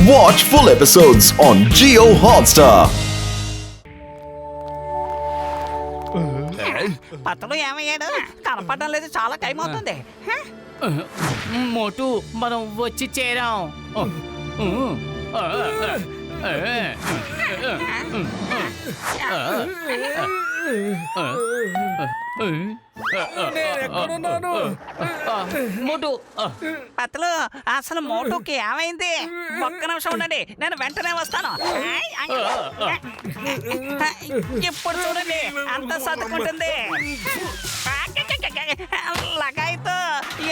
Watch full episodes on Jio Hotstar. పట్టణం ఏమయ్యాడు కనపడడం లేదు, చాలా టైం అవుతుంది. మోటు మనం వచ్చి చేరాం. మోటు పత్తలు అసలు మోటుకి ఏమైంది? ఒక్క నిమిషం ఉండండి, నేను వెంటనే వస్తాను. ఇప్పుడు చూడండి అంత సర్దుకుంటుంది. లగాయితో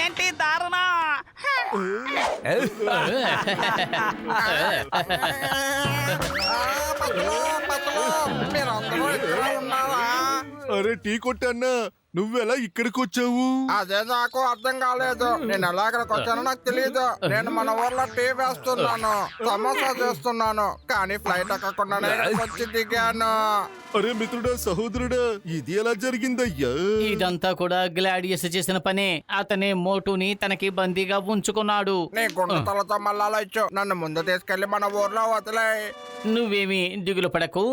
ఏంటి దారుణం? అరే టీ కొట్టన్నా, నువ్వెలా ఇక్కడికి వచ్చావు? అదే నాకు అర్థం కాలేదు. నేను ఎలా ఇక్కడికి వచ్చానో నాకు తెలియదు. నేను మన ఊర్లో టీ వేస్తున్నాను, సమోసా చేస్తున్నాను, కానీ ఫ్లైట్ ఎక్కకుండానే ఇక్కడికి వచ్చి దిగాను. అరే మిత్రుడా, సహోదరుడా, ఇది ఎలా జరిగిందయ్యా? ఇదంతా కూడా గ్లాడియస్ చేసిన పనే. అతనే మోటుని తనకి బందీగా ఉంచుకున్నాడు. నీ గుండెతలతో మళ్ళాలొచ్చు, నన్ను ముందు తీసుకెళ్లి మన ఊర్లో వదిలే. నువ్వేమి దిగులు పడకు,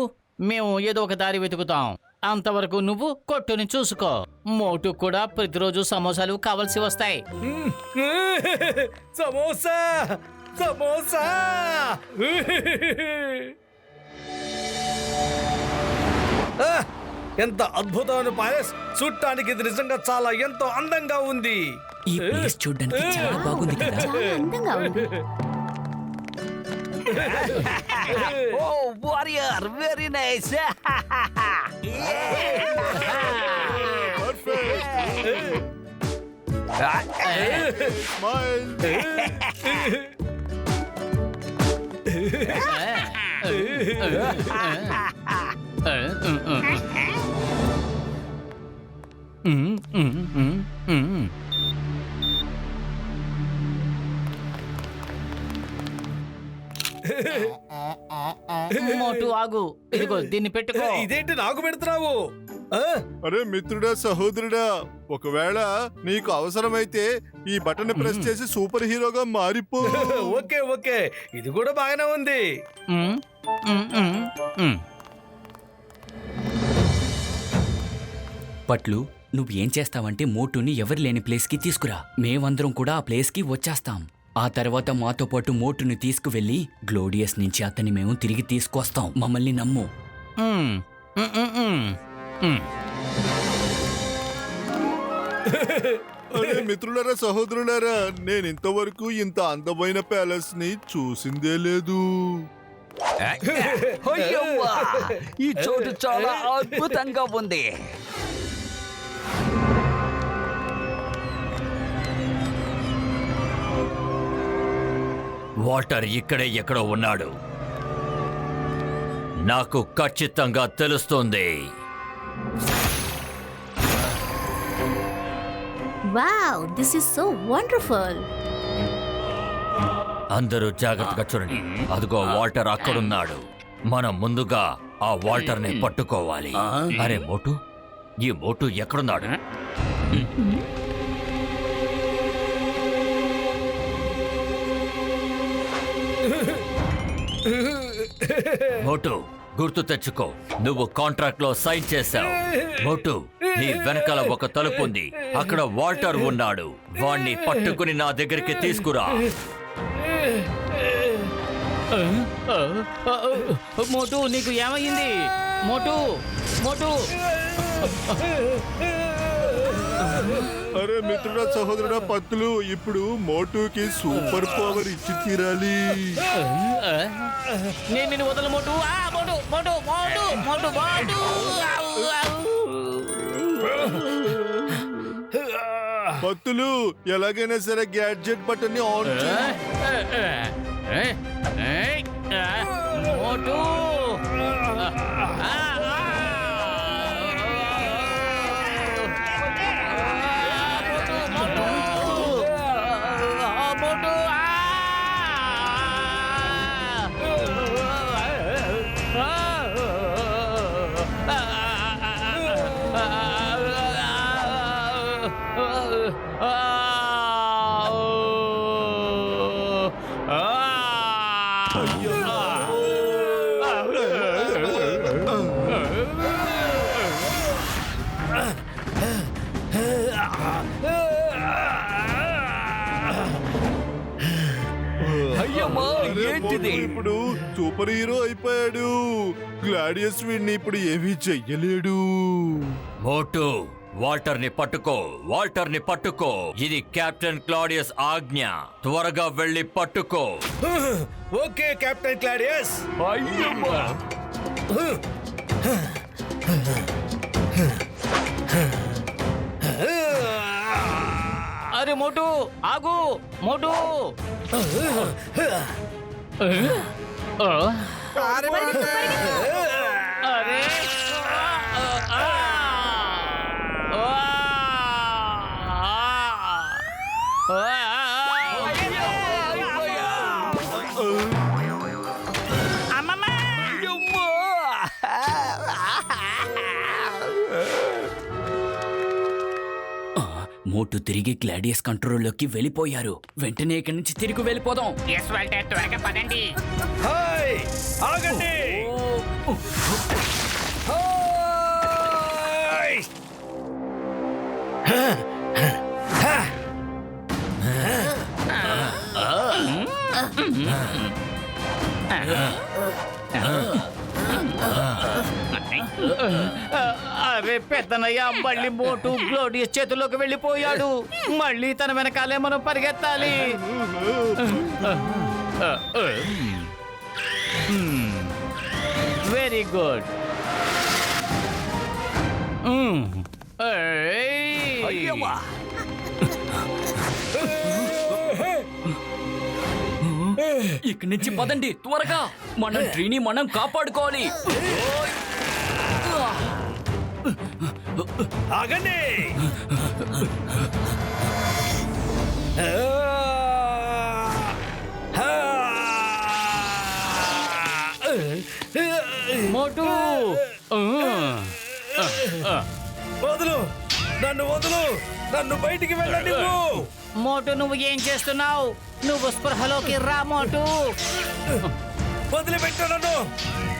మేము ఏదో ఒక దారి వెతుకుతాం. అంతవరకు నువ్వు కొట్టుని చూసుకో. మోటు కూడా ప్రతిరోజు సమోసాలు కావాల్సి వస్తాయి. సమోసా సమోసా. ఎంత అద్భుతమైన పాయస్! చూడటానికి ఇది నిజంగా చాలా ఎంతో అందంగా ఉంది. ఈ ప్లేస్ చూడడానికి చాలా బాగుంది కదా. చాలా అందంగా ఉంది. ఓ వారియర్, వెరీ నైస్. స్మైల్. మోటు ఆగు, ఇదిగో దీన్ని పెట్టుకో. ఇదేంటి నాకు పెడుతున్నావు? అరే మిత్రుడా, సహోదరుడా, ఒకవేళ నీకు అవసరమైతే ఈ బటన్ ప్రెస్ చేసి సూపర్ హీరోగా మారిపో. ఓకే ఓకే, ఇది కూడా బాగానే ఉంది. పట్లు, నువ్వు ఏం చేస్తావంటే మోటుని ఎవరు లేని ప్లేస్కి తీసుకురా. మేమందరం కూడా ఆ ప్లేస్కి వచ్చేస్తాం. ఆ తర్వాత మాతో పాటు మోటుని తీసుకువెళ్ళి గ్లోడియస్ నుంచి అతన్ని మేము తిరిగి తీసుకొస్తాం. మమ్మల్ని నమ్ము. అరే మిత్రులారా, సహోదరులారా, నేను ఇంతవరకు ఇంత అందమైన ప్యాలెస్ ని చూసిందే లేదు. అయ్యవ్వా, ఈ చోటు చాలా అద్భుతంగా ఉంది. వాటర్ ఇక్కడే ఎక్కడో ఉన్నాడు, నాకు ఖచ్చితంగా తెలుస్తుంది. Wow, this is so wonderful. అందరూ జాగ్రత్తగా చూడండి, అదిగో వాటర్ అక్కడున్నాడు. మనం ముందుగా ఆ వాటర్ ని పట్టుకోవాలి. అరే మోటు, ఈ మోటు ఎక్కడున్నాడు? మోటు, గుర్తు తెచ్చుకో, నువ్వు కాంట్రాక్ట్ లో సైన్ చేశావు. మోటు, నీ వెనకాల ఒక తలుపు ఉంది, అక్కడ వాటర్ ఉన్నాడు. వాణ్ణి పట్టుకుని నా దగ్గరికి తీసుకురా. మోటు, నీకు ఏమైంది? మోటు మోటు. అరే మిత్రుడా, సహోదరుడా, పత్తులు, ఇప్పుడు మోటుకి సూపర్ పవర్ ఇచ్చి తీరాలి. నేను నిన్ను వదల మోటు. మోటు మోటు మోటు మోటు మోటు. పత్తులు, ఎలాగైనా సరే గ్యాడ్జెట్ బటన్ ని ఆన్ చేయి. మోటు. అరే, మోటు ఇప్పుడు సూపర్ హీరో అయిపోయాడు. గ్లాడియస్ వీడిని ఇప్పుడు ఏమీ చెయ్యలేడు. మోటు వాల్టర్ని పట్టుకో, వాల్టర్ని పట్టుకో. ఇది కెప్టెన్ క్లాడియస్ ఆజ్ఞ. త్వరగా వెళ్ళి పట్టుకో. Okay captain Claudius. అరే మోటు ఆగు, మోటు. అరే మోటు తిరిగి గ్లాడియస్ కంట్రోల్లోకి వెళ్ళిపోయారు. వెంటనే ఇక్కడి నుంచి తిరిగి వెళ్ళిపోదాం. త్వరగా పదండి. హాయ్ ఆగండి. హాయ్. అరే పెద్దనయ్య, మళ్ళీ మోటు గ్లోడియస్ చేతుల్లోకి వెళ్ళిపోయాడు. మళ్ళీ తన వెనకాలే మనం పరిగెత్తాలి. Very good. ఇక్కడి నుంచి పదండి త్వరగా. మనం ట్రీని మనం కాపాడుకోవాలి. ఆగండి. మోటు వదులు, నన్ను వదులు, నన్ను బయటికి వెళ్ళండి. మోటు నువ్వు ఏం చేస్తున్నావు? నువ్వు స్పృహలోకి రా మోటు. వదిలిపెట్టు,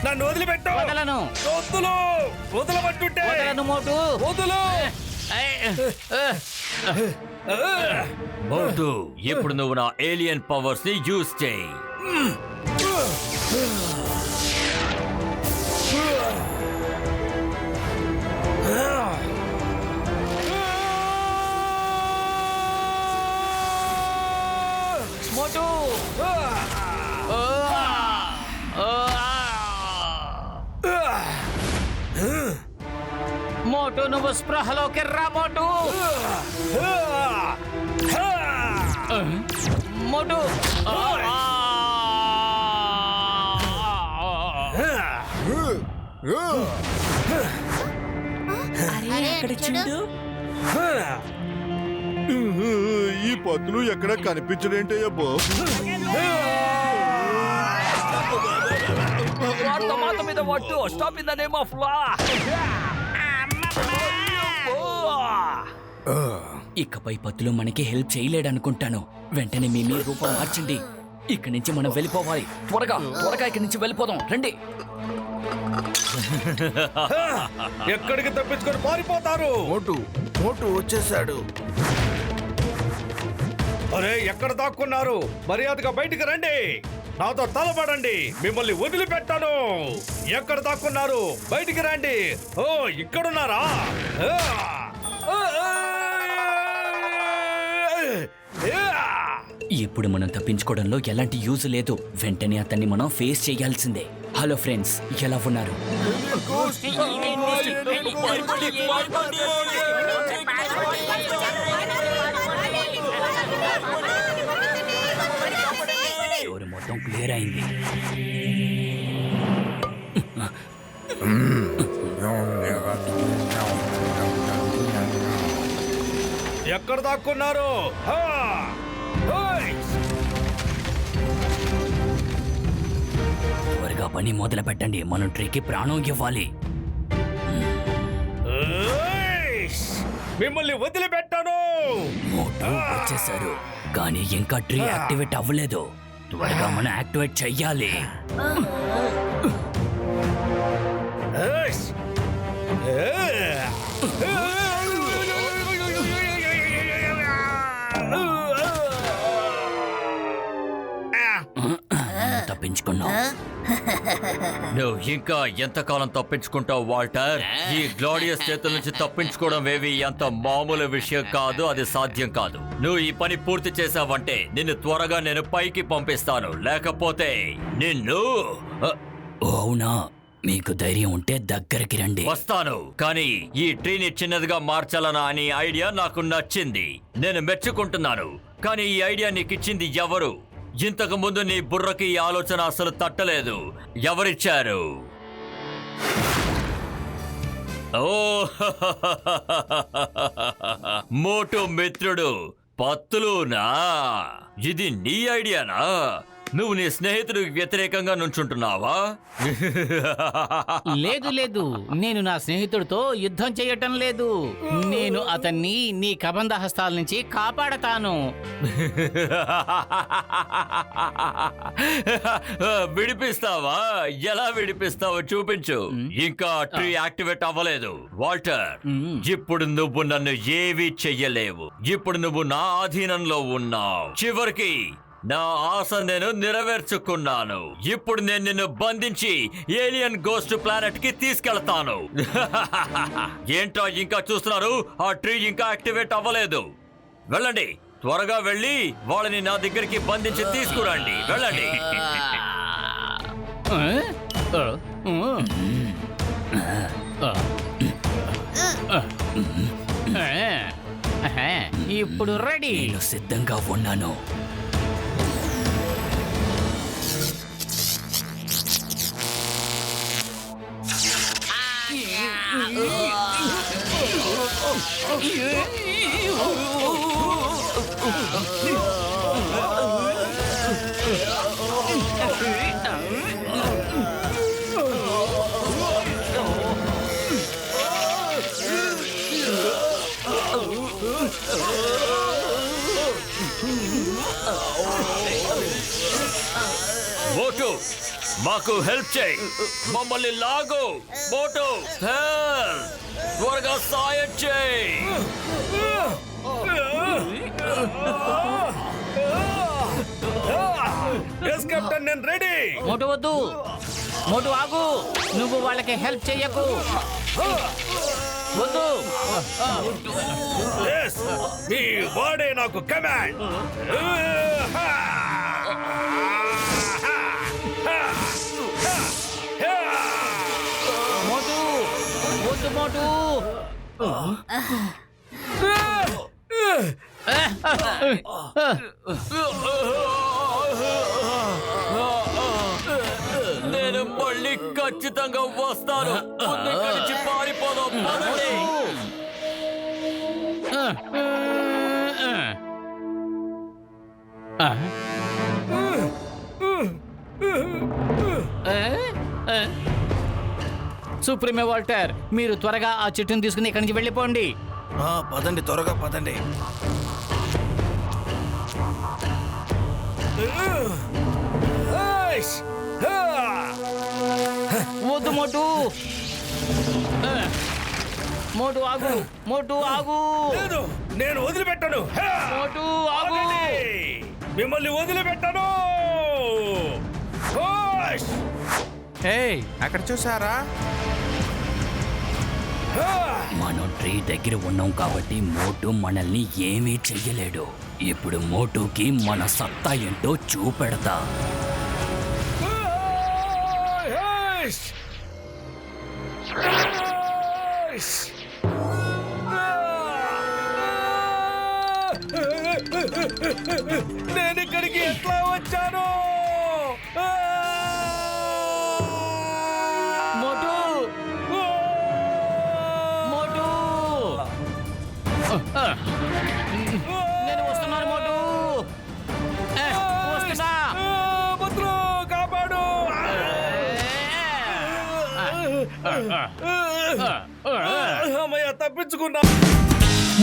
నన్ను వదిలిపెట్టు. వదలను. వదులు, వదలబట్టుంటే. వదలను మోటు. వదులు. మోటు ఇప్పుడు నువ్వు నా ఏలియన్ పవర్స్ ని యూజ్ చేయి. మోటు మోటు నువ్వు స్పృహలోకి రా మోటు. మోటు ఈ పత్తులు ఎక్కడ కనిపించడేంటయ్యా బాబు? ఇకపై పత్తులు మనకి హెల్ప్ చేయలేడనుకుంటాను. వెంటనే మీ రూపం మార్చండి. ఇక్కడి నుంచి మనం వెళ్ళిపోవాలి. త్వరగా త్వరగా ఇక్కడి నుంచి వెళ్ళిపోదాం. రండి. ఎక్కడికి తప్పించుకొని పారిపోతారు? మోటు వచ్చేసాడు. అరే ఎక్కడ దాక్కున్నారు? మర్యాదగా బయటికి రండి. నాతో తలపడండి. మిమ్మల్ని వదిలిపెట్టాను. ఎక్కడ దాక్కున్నారు? బయటికి రండి. ఓ ఇక్కడున్నారా? ఇప్పుడు మనం తప్పించుకోవడంలో ఎలాంటి యూజ్ లేదు. వెంటనే అతన్ని మనం ఫేస్ చేయాల్సిందే. హలో ఫ్రెండ్స్, ఎలా ఉన్నారు? ఎవరు మొత్తం క్లియర్ అయింది. ఎక్కడ దాక్కున్నారు? త్వరగా పని మొదలు పెట్టండి. మనం ట్రీకి ప్రాణం ఇవ్వాలి. మిమ్మల్ని వదిలిపెట్టాను. మోటు వచ్చేసారు, కానీ ఇంకా ట్రీ యాక్టివేట్ అవ్వలేదు. త్వరగా మనం యాక్టివేట్ చెయ్యాలి. ఏష్! తప్పించుకున్నాం. నువ్వు ఇంకా ఎంతకాలం తప్పించుకుంటావు వాల్టర్? ఈ గ్లోడియస్ చేతుల నుంచి తప్పించుకోవడం ఏవి అంత మామూలు విషయం కాదు, అది సాధ్యం కాదు. నువ్వు ఈ పని పూర్తి చేసావంటే నిన్ను త్వరగా నేను పైకి పంపిస్తాను, లేకపోతే నిన్ను అవునా? మీకు ధైర్యం ఉంటే దగ్గరికి రండి. వస్తాను, కానీ ఈ ట్రీని చిన్నదిగా మార్చాలనా అని ఐడియా నాకు నచ్చింది. నేను మెచ్చుకుంటున్నాను, కానీ ఈ ఐడియా నీకు ఇచ్చింది ఎవరు? ఇంతకు ముందు నీ బుర్రకి ఈ ఆలోచన అసలు తట్టలేదు. ఎవరిచ్చారు? ఓ మోటు మిత్రుడు పత్తులునా? ఇది నీ ఐడియానా? నువ్వు నీ స్నేహితుడికి వ్యతిరేకంగా నుంచుంటున్నావా? లేదు లేదు, నేను నా స్నేహితుడితో యుద్ధం చేయటం లేదు. నేను అతన్ని నీ కబంధ హస్తాల నుంచి కాపాడతాను. విడిపిస్తావా? ఎలా విడిపిస్తావో చూపించు. ఇంకా ట్రీ యాక్టివేట్ అవ్వలేదు. వాల్టర్, ఇప్పుడు నువ్వు నన్ను ఏవీ చెయ్యలేవు. ఇప్పుడు నువ్వు నా ఆధీనంలో ఉన్నావు. చివరికి నా ఆశ నేను నెరవేర్చుకున్నాను. ఇప్పుడు నేను నిన్ను బంధించి ఏలియన్ గోస్ట్ ప్లానెట్ కి తీసుకెళ్తాను. ఏంట్రా ఇంకా చూస్తున్నారు? ఆ ట్రీ ఇంకా యాక్టివేట్ అవ్వలేదు. వెళ్ళండి, త్వరగా వెళ్ళి వాళ్ళని నా దగ్గరికి బంధించి తీసుకురండి. వెళ్ళండి. ఇప్పుడు రెడీ. నేను సిద్ధంగా ఉన్నాను. మోటు, మాకు హెల్ప్ చేయి. మమ్మల్ని లాగు. మోటు, హెల్ప్! త్వరగా సాయం చేయి. ఎస్ కెప్టెన్, నేను రెడీ. మోటు వద్దు, మోటు ఆగు. నువ్వు వాళ్ళకి హెల్ప్ చెయ్యకు. వద్దు. ఎస్, ఈ వాడే నాకు కమాండ్. మోటు వద్దు, మోటు. నేను మళ్ళీ ఖచ్చితంగా వస్తాను. ముందు ఇక్కడి నుంచి పారిపోదాం. పదండి. సుప్రీమే వాల్టర్, మీరు త్వరగా ఆ చెట్టుని తీసుకుని ఇక్కడి నుంచి వెళ్ళిపోండి. పదండి, త్వరగా పదండి. వద్దు మోటు. మోటు ఆగు, మోటు ఆగు. లేదు, నేను వదిలిపెట్టను. మోటు ఆగు. మిమ్మల్ని వదిలిపెట్టను. అక్కడ చూసారా? మనం ట్రీ దగ్గర ఉన్నాం కాబట్టి మోటు మనల్ని ఏమీ చెయ్యలేడు. ఇప్పుడు మోటుకి మన సత్తా ఏంటో చూపెడతా. నేను ఇక్కడికి ఎట్లా వచ్చాను? మోటు, మోటు. నేను వస్తున్నాను మోటు. వస్తున్నా. పుత్రు, కాపాడు. అమ్మయ్య, తప్పించుకున్నా.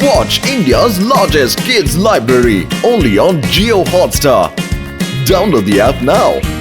Watch India's largest kids library only on Geo Hotstar. Download the app now.